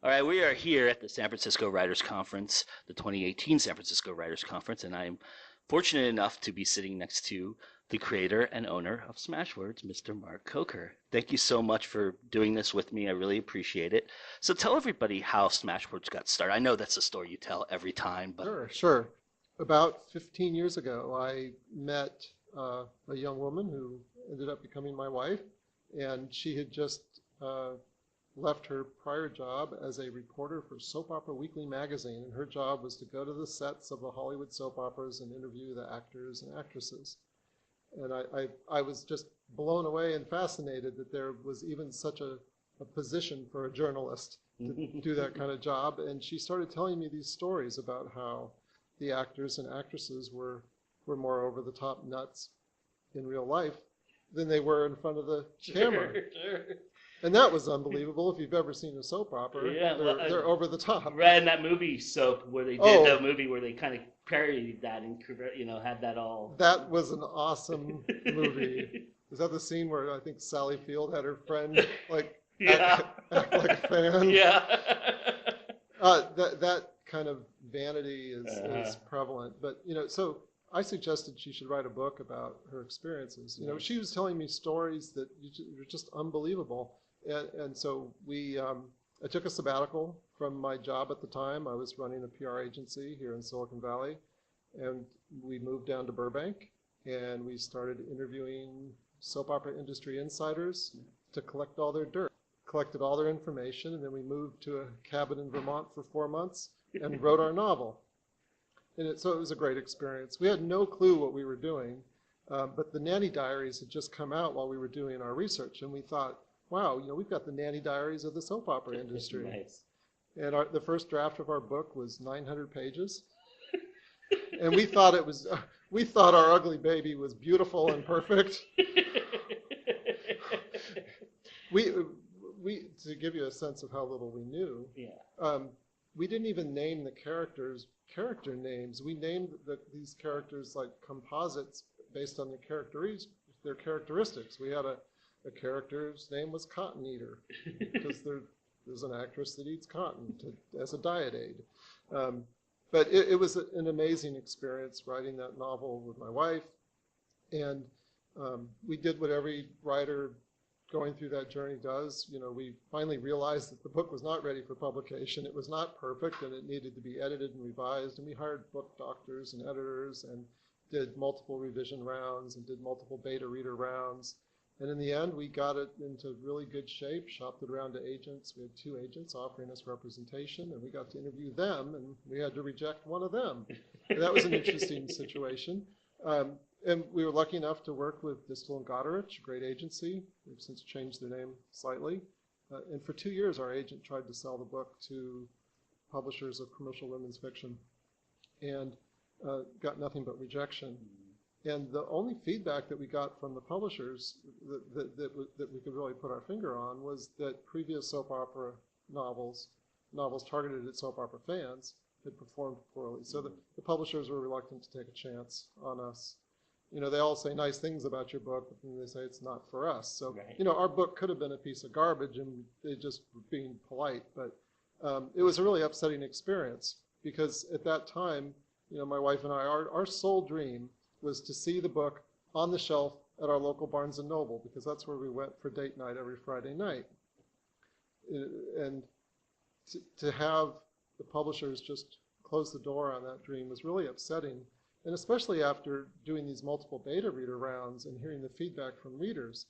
All right, we are here at the San Francisco Writers Conference, the 2018 San Francisco Writers Conference, and I'm fortunate enough to be sitting next to the creator and owner of Smashwords, Mr. Mark Coker. Thank you so much for doing this with me. I really appreciate it. So tell everybody how Smashwords got started. I know that's a story you tell every time, but Sure. About 15 years ago, I met a young woman who ended up becoming my wife, and she had just left her prior job as a reporter for Soap Opera Weekly magazine, and her job was to go to the sets of the Hollywood soap operas and interview the actors and actresses. And I was just blown away and fascinated that there was even such a position for a journalist to do that kind of job. And she started telling me these stories about how the actors and actresses were more over the top nuts in real life than they were in front of the camera. Sure. And that was unbelievable. If you've ever seen a soap opera, Yeah, well, they're over the top. Right in that movie Soap, where they did the movie where they kind of parodied that and had that all. That was an awesome movie. Was that the scene where I think Sally Field had her friend like Yeah. act like a fan? Yeah. That kind of vanity is prevalent. But so I suggested she should write a book about her experiences. She was telling me stories that were just unbelievable. And so I took a sabbatical from my job at the time. I was running a PR agency here in Silicon Valley, and we moved down to Burbank, and we started interviewing soap opera industry insiders to collect all their dirt. Collected all their information, and then we moved to a cabin in Vermont for 4 months and wrote our novel. So it was a great experience. We had no clue what we were doing, but the Nanny Diaries had just come out while we were doing our research, and we thought, wow, we've got the Nanny Diaries of the soap opera industry. Nice. And the first draft of our book was 900 pages, and we thought our ugly baby was beautiful and perfect. To give you a sense of how little we knew, we didn't even name the characters character names. We named these characters like composites based on their characteristics. We had a character's name was Cotton Eater because there's an actress that eats cotton as a diet aid. But it was an amazing experience writing that novel with my wife, and we did what every writer going through that journey does. We finally realized that the book was not ready for publication. It was not perfect, and it needed to be edited and revised, and we hired book doctors and editors and did multiple revision rounds and did multiple beta reader rounds. And in the end, we got it into really good shape, shopped it around to agents. We had 2 agents offering us representation, and we got to interview them, and we had to reject one of them. And that was an interesting situation. And we were lucky enough to work with Distel and Goderich, a great agency. They've since changed their name slightly. And for 2 years, our agent tried to sell the book to publishers of commercial women's fiction and got nothing but rejection. And the only feedback that we got from the publishers that we could really put our finger on was that previous soap opera novels targeted at soap opera fans, had performed poorly. So the publishers were reluctant to take a chance on us. They all say nice things about your book, but then they say it's not for us. So, Right. Our book could have been a piece of garbage, and they just were being polite. But it was a really upsetting experience because at that time, my wife and I, our sole dream was to see the book on the shelf at our local Barnes & Noble, because that's where we went for date night every Friday night. And to have the publishers just close the door on that dream was really upsetting. And especially after doing these multiple beta reader rounds and hearing the feedback from readers,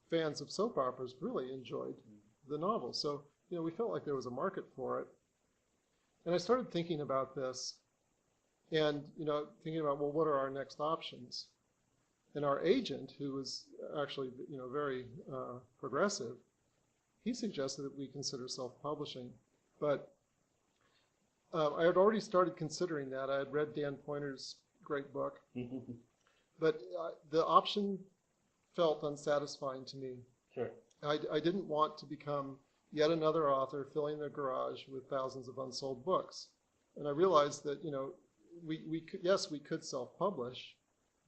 fans of soap operas really enjoyed the novel. So, we felt like there was a market for it. And I started thinking about this and, thinking about, well, what are our next options? And our agent, who was actually, very progressive, he suggested that we consider self-publishing. But I had already started considering that. I had read Dan Pointer's great book, but the option felt unsatisfying to me. Sure. I didn't want to become yet another author filling their garage with thousands of unsold books. And I realized that, we could self-publish,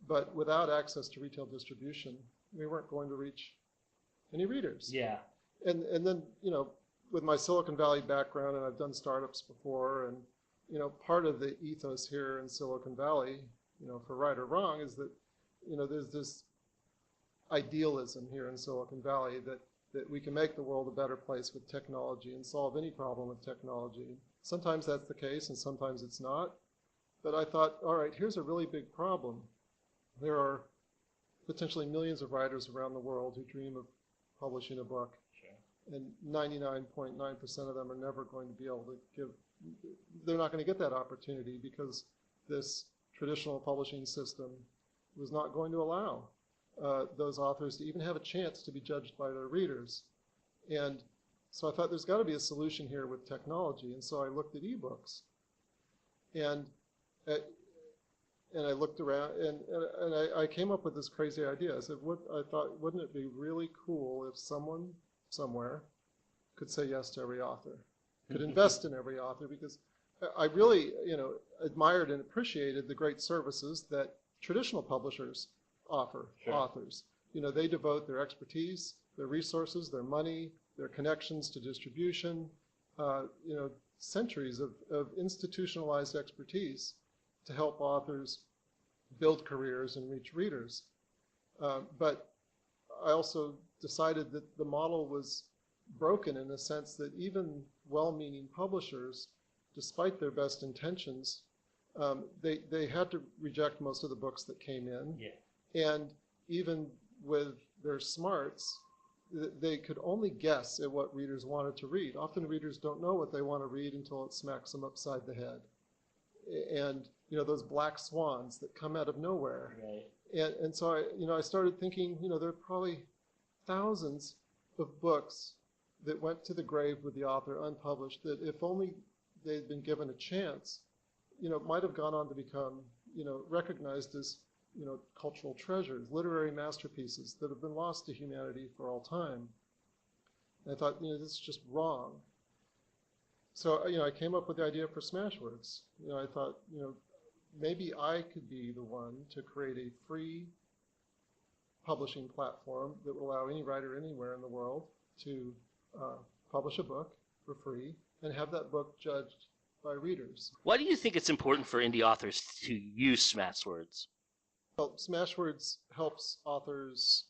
but without access to retail distribution, we weren't going to reach any readers. Yeah. And then, with my Silicon Valley background, and I've done startups before, and part of the ethos here in Silicon Valley, for right or wrong, is that there's this idealism here in Silicon Valley that we can make the world a better place with technology and solve any problem with technology. Sometimes that's the case, and sometimes it's not. But I thought, all right, here's a really big problem. There are potentially millions of writers around the world who dream of publishing a book. Sure. And 99.9% of them are never going to be able to they're not going to get that opportunity because this traditional publishing system was not going to allow those authors to even have a chance to be judged by their readers. And so I thought there's got to be a solution here with technology. And so I looked at ebooks. And I looked around, and I came up with this crazy idea. I said, I thought, wouldn't it be really cool if someone somewhere could say yes to every author, could invest in every author? Because I really, admired and appreciated the great services that traditional publishers offer authors. They devote their expertise, their resources, their money, their connections to distribution, centuries of institutionalized expertise to help authors build careers and reach readers. But I also decided that the model was broken in the sense that even well-meaning publishers, despite their best intentions, they had to reject most of the books that came in. Yeah. And even with their smarts, they could only guess at what readers wanted to read. Often readers don't know what they want to read until it smacks them upside the head. And those black swans that come out of nowhere. Right. And so I started thinking, there are probably thousands of books that went to the grave with the author unpublished that if only they'd been given a chance, might have gone on to become, recognized as, cultural treasures, literary masterpieces that have been lost to humanity for all time. And I thought, this is just wrong. So, I came up with the idea for Smashwords. I thought, maybe I could be the one to create a free publishing platform that would allow any writer anywhere in the world to publish a book for free and have that book judged by readers. Why do you think it's important for indie authors to use Smashwords? Well, Smashwords helps authors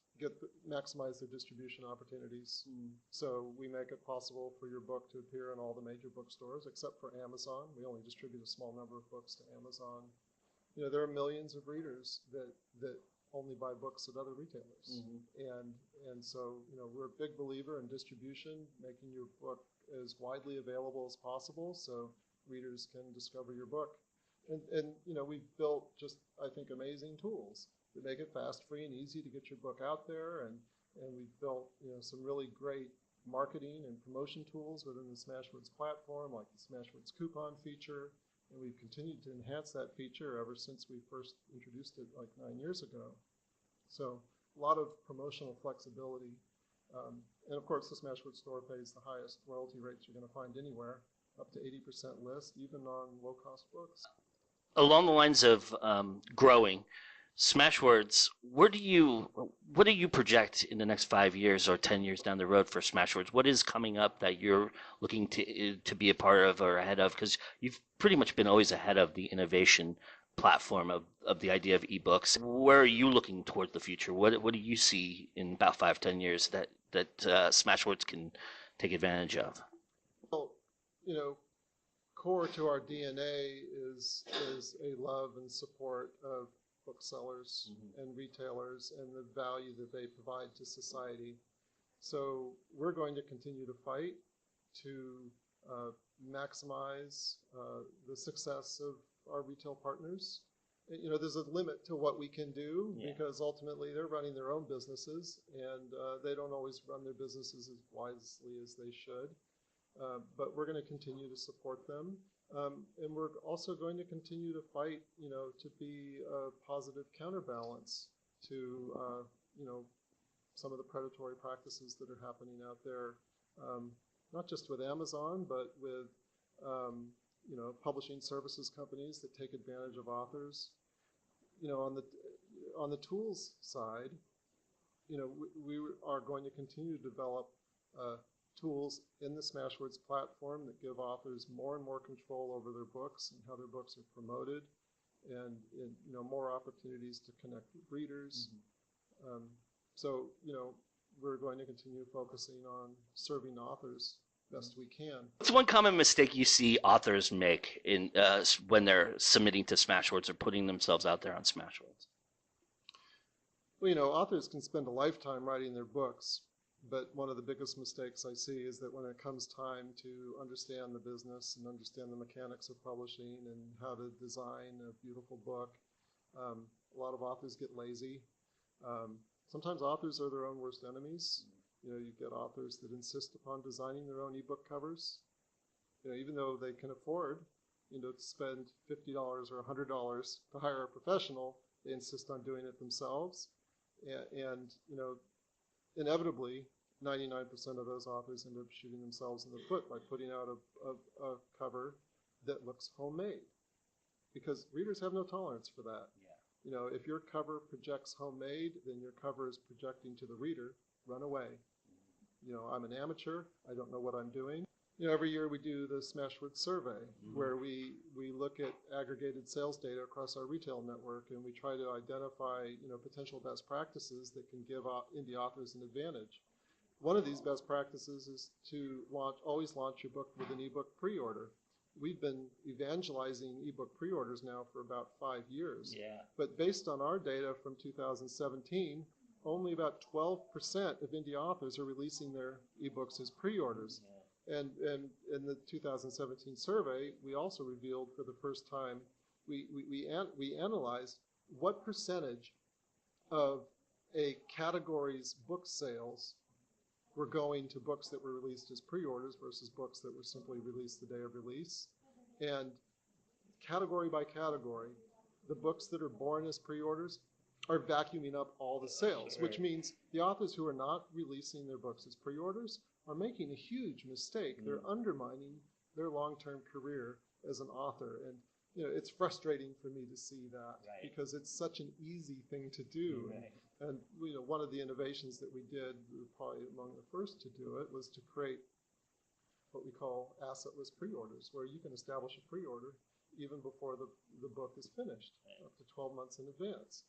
maximize their distribution opportunities. So we make it possible for your book to appear in all the major bookstores, except for Amazon. We only distribute a small number of books to Amazon. There are millions of readers that only buy books at other retailers. Mm-hmm. And so, we're a big believer in distribution, making your book as widely available as possible so readers can discover your book. And we've built just, I think, amazing tools that make it fast, free, and easy to get your book out there. And we've built, some really great marketing and promotion tools within the Smashwords platform, like the Smashwords coupon feature. And we've continued to enhance that feature ever since we first introduced it like 9 years ago. So a lot of promotional flexibility. And of course, the Smashwords store pays the highest royalty rates you're going to find anywhere, up to 80% list, even on low-cost books. Along the lines of growing, Smashwords, what do you project in the next 5 years or 10 years down the road for Smashwords? What is coming up that you're looking to be a part of or ahead of? Because you've pretty much been always ahead of the innovation platform of the idea of ebooks. Where are you looking toward the future? What do you see in about 5-10 years that Smashwords can take advantage of? Well, core to our DNA is a love and support of booksellers and retailers and the value that they provide to society. So we're going to continue to fight to maximize the success of our retail partners. There's a limit to what we can do because ultimately they're running their own businesses and they don't always run their businesses as wisely as they should. But we're going to continue to support them. And we're also going to continue to fight, to be a positive counterbalance to, some of the predatory practices that are happening out there, not just with Amazon, but with, publishing services companies that take advantage of authors. On the tools side, we are going to continue to develop tools in the Smashwords platform that give authors more and more control over their books and how their books are promoted, and more opportunities to connect with readers. So we're going to continue focusing on serving authors best we can. What's one common mistake you see authors make in when they're submitting to Smashwords or putting themselves out there on Smashwords? Well, authors can spend a lifetime writing their books, but one of the biggest mistakes I see is that when it comes time to understand the business and understand the mechanics of publishing and how to design a beautiful book, a lot of authors get lazy. Sometimes authors are their own worst enemies. You get authors that insist upon designing their own ebook covers, even though they can afford, to spend $50 or $100 to hire a professional, they insist on doing it themselves. And inevitably, 99% of those authors end up shooting themselves in the foot by putting out a cover that looks homemade, because readers have no tolerance for that. Yeah. If your cover projects homemade, then your cover is projecting to the reader, run away. I'm an amateur, I don't know what I'm doing. Every year we do the Smashwords survey, where we look at aggregated sales data across our retail network, and we try to identify potential best practices that can give indie authors an advantage. One of these best practices is to always launch your book with an ebook pre-order. We've been evangelizing ebook pre-orders now for about 5 years. Yeah. But based on our data from 2017, only about 12% of indie authors are releasing their ebooks as pre-orders. Yeah. And in the 2017 survey, we also revealed for the first time, we analyzed what percentage of a category's book sales were going to books that were released as pre-orders versus books that were simply released the day of release. And category by category, the books that are born as pre-orders are vacuuming up all the sales, which means the authors who are not releasing their books as pre-orders are making a huge mistake. They're undermining their long-term career as an author. And it's frustrating for me to see that, because it's such an easy thing to do. And one of the innovations that we did, we were probably among the first to do it, was to create what we call assetless pre-orders, where you can establish a pre-order even before the book is finished, up to 12 months in advance.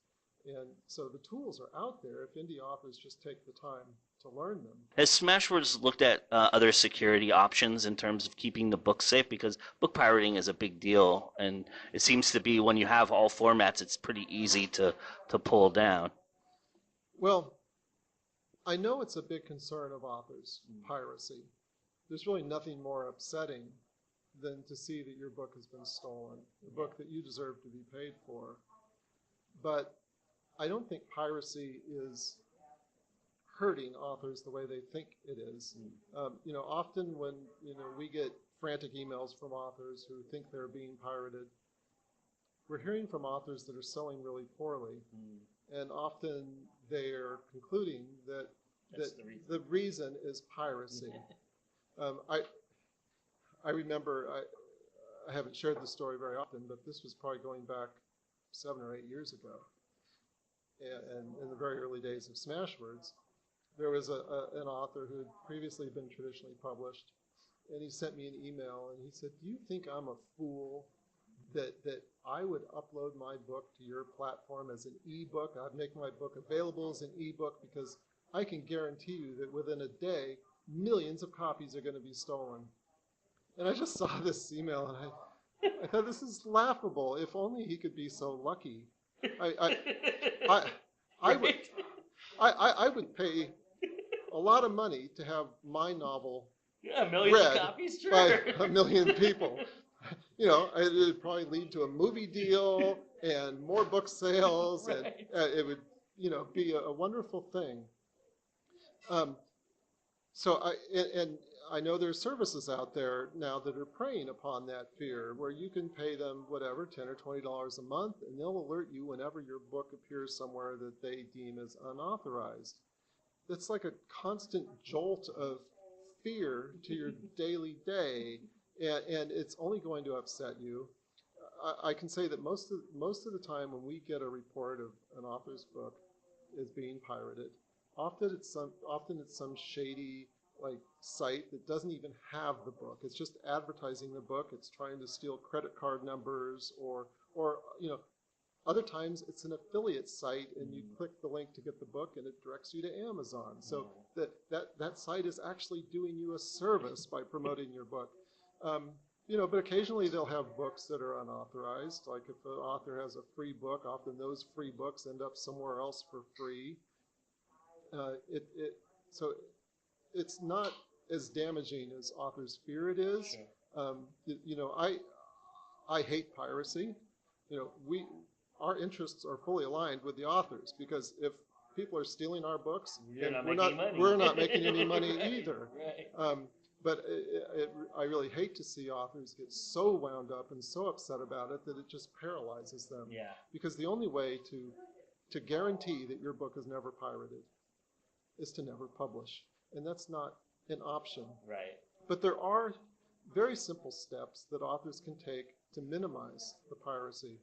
And so the tools are out there if indie authors just take the time to learn them. Has Smashwords looked at other security options in terms of keeping the book safe? Because book pirating is a big deal, and it seems to be when you have all formats, it's pretty easy to pull down. Well, I know it's a big concern of authors, piracy. There's really nothing more upsetting than to see that your book has been stolen, a book that you deserve to be paid for. But I don't think piracy is hurting authors the way they think it is. Often when we get frantic emails from authors who think they're being pirated, we're hearing from authors that are selling really poorly, and often they're concluding that the reason is piracy. I remember, I haven't shared this story very often, but this was probably going back 7 or 8 years ago. And in the very early days of Smashwords, there was an author who had previously been traditionally published, and he sent me an email, and he said, "Do you think I'm a fool that I would upload my book to your platform as an ebook? I'd make my book available as an ebook, because I can guarantee you that within a day, millions of copies are going to be stolen." And I just saw this email, and I thought, this is laughable. If only he could be so lucky. I would pay a lot of money to have my novel read copies, sure, by a million people. It'd probably lead to a movie deal and more book sales, and it would, be a wonderful thing. I know there's services out there now that are preying upon that fear, where you can pay them whatever, $10 or $20 a month, and they'll alert you whenever your book appears somewhere that they deem as unauthorized. That's like a constant jolt of fear to your daily day, and it's only going to upset you. I can say that most of the time when we get a report of an author's book is being pirated, often it's some shady like site that doesn't even have the book. It's just advertising the book. It's trying to steal credit card numbers, or other times it's an affiliate site, and you click the link to get the book, and it directs you to Amazon. So that site is actually doing you a service by promoting your book. But occasionally they'll have books that are unauthorized. Like if the author has a free book, often those free books end up somewhere else for free. So it's not as damaging as authors fear it is. Sure. I hate piracy. Our interests are fully aligned with the authors, because if people are stealing our books, we're not making any money either. Right. But I really hate to see authors get so wound up and so upset about it that it just paralyzes them. Yeah. Because the only way to guarantee that your book is never pirated is to never publish. And that's not an option. Right. But there are very simple steps that authors can take to minimize the piracy.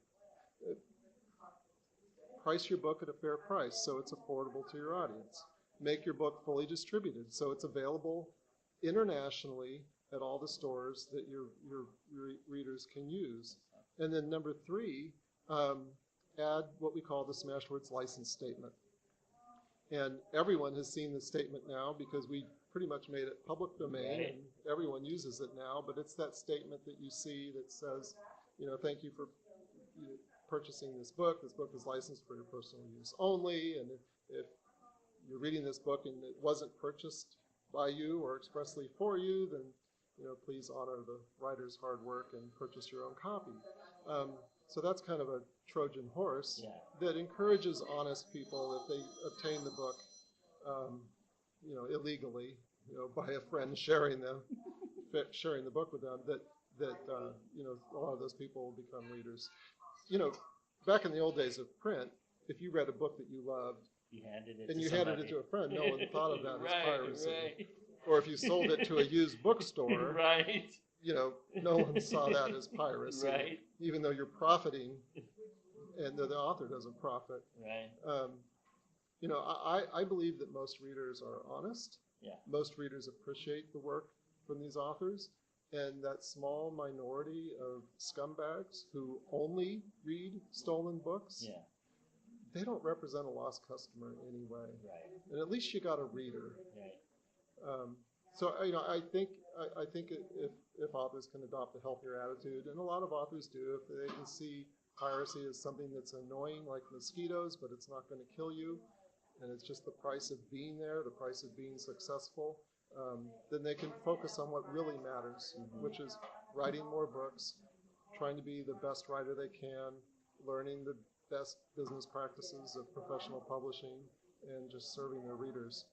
Price your book at a fair price so it's affordable to your audience. Make your book fully distributed so it's available internationally at all the stores that your readers can use. And then number 3, add what we call the Smashwords license statement. And everyone has seen this statement now because we pretty much made it public domain, right. And everyone uses it now, but it's that statement that you see that says, thank you for purchasing this book. This book is licensed for your personal use only, and if you're reading this book and it wasn't purchased by you or expressly for you, then please honor the writer's hard work and purchase your own copy. So that's kind of a Trojan horse that encourages honest people, if they obtain the book, illegally, by a friend sharing the book with them, that a lot of those people will become readers. Back in the old days of print, if you read a book that you loved, you handed it to a friend, no one thought of that as piracy. Right. Or if you sold it to a used bookstore, right. No one saw that as piracy, right. Even though you're profiting, and the author doesn't profit. Right. I believe that most readers are honest. Yeah. Most readers appreciate the work from these authors, and that small minority of scumbags who only read stolen books, they don't represent a lost customer in any way. Right. And at least you got a reader. Right. So I think if authors can adopt a healthier attitude, and a lot of authors do, if they can see piracy as something that's annoying like mosquitoes, but it's not going to kill you, and it's just the price of being there, the price of being successful, then they can focus on what really matters, which is writing more books, trying to be the best writer they can, learning the best business practices of professional publishing, and just serving their readers.